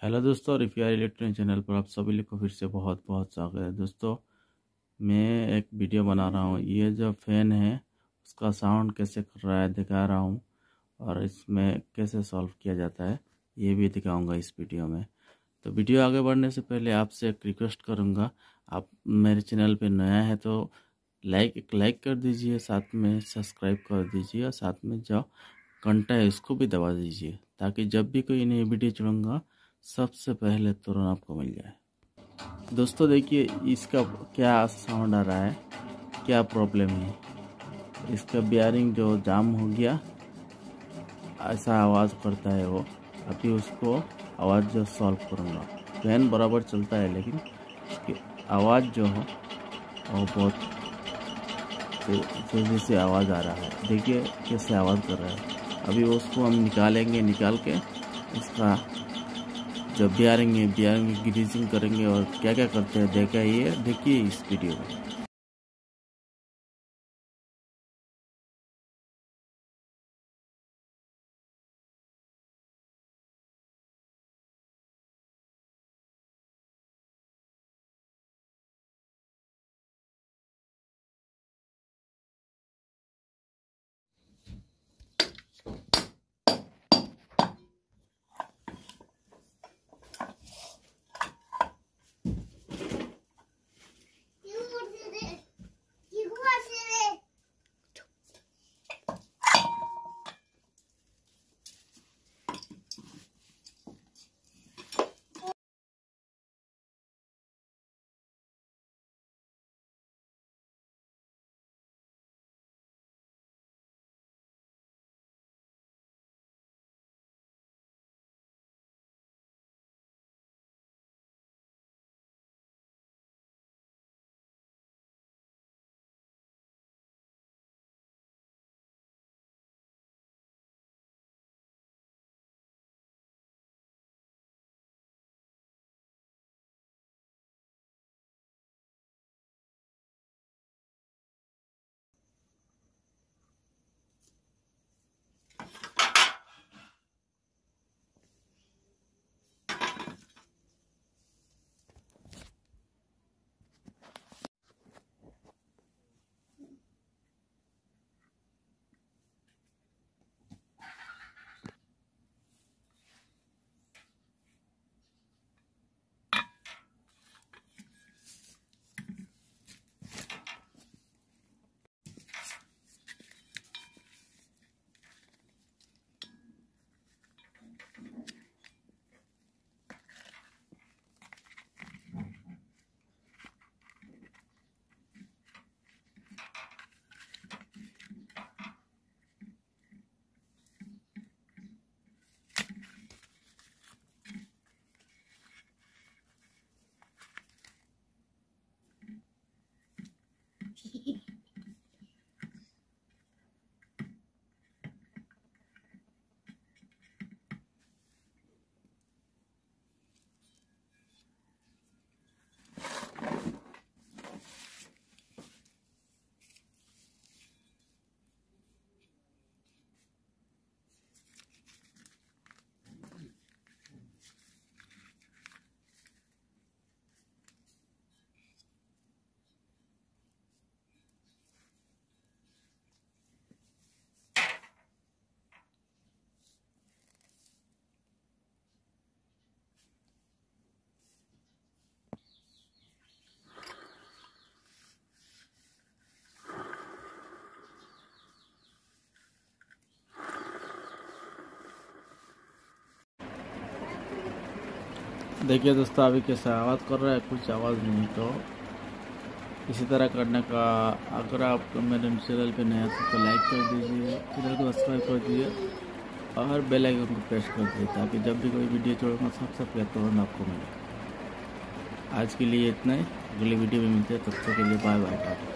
Hello दोस्तों, रिफियार electronic channel पर आप सभी लोग को फिर से बहुत बहुत स्वागत है। दोस्तों, मैं एक वीडियो बना रहा हूँ। ये जो फ़ैन है उसका साउंड कैसे कर रहा है दिखा रहा हूँ, और इसमें कैसे सॉल्व किया जाता है ये भी दिखाऊंगा इस वीडियो में। तो वीडियो आगे बढ़ने से पहले आपसे एक रिक्वेस्ट करूँगा, आप मेरे चैनल पर नया है तो लाइक कर दीजिए, साथ में सब्सक्राइब कर दीजिए, और साथ में जो घंटा है उसको भी दबा दीजिए, ताकि जब भी कोई नई वीडियो चढ़ूँगा सबसे पहले तुरंत आपको मिल जाए। दोस्तों देखिए इसका क्या साउंड आ रहा है, क्या प्रॉब्लम है। इसका बेयरिंग जो जाम हो गया, ऐसा आवाज़ करता है वो। अभी उसको आवाज़ जो सॉल्व करूँगा। फैन बराबर चलता है लेकिन इसकी आवाज़ जो है वो बहुत तेज़ी से आवाज़ आ रहा है। देखिए कैसे आवाज़ कर रहा है। अभी उसको हम निकालेंगे, निकाल के इसका जब बेयरिंग की ग्रीसिंग करेंगे और क्या क्या करते हैं देखिए इस वीडियो में। देखिए दोस्तों अभी कैसा आवाज़ कर रहा है, कुछ आवाज़ नहीं। तो इसी तरह करने का, अगर आप मेरे चैनल पे नया तो लाइक कर दीजिए, चैनल को सब्सक्राइब कर दीजिए और बेल आइकन को प्रेस कर दीजिए, ताकि जब भी कोई वीडियो छोड़ूंगा सबसे पहले तुरंत आपको मिले। आज के लिए इतना ही, अगली वीडियो में मिलते हैं, तब तक के लिए बाय बाय टाटा।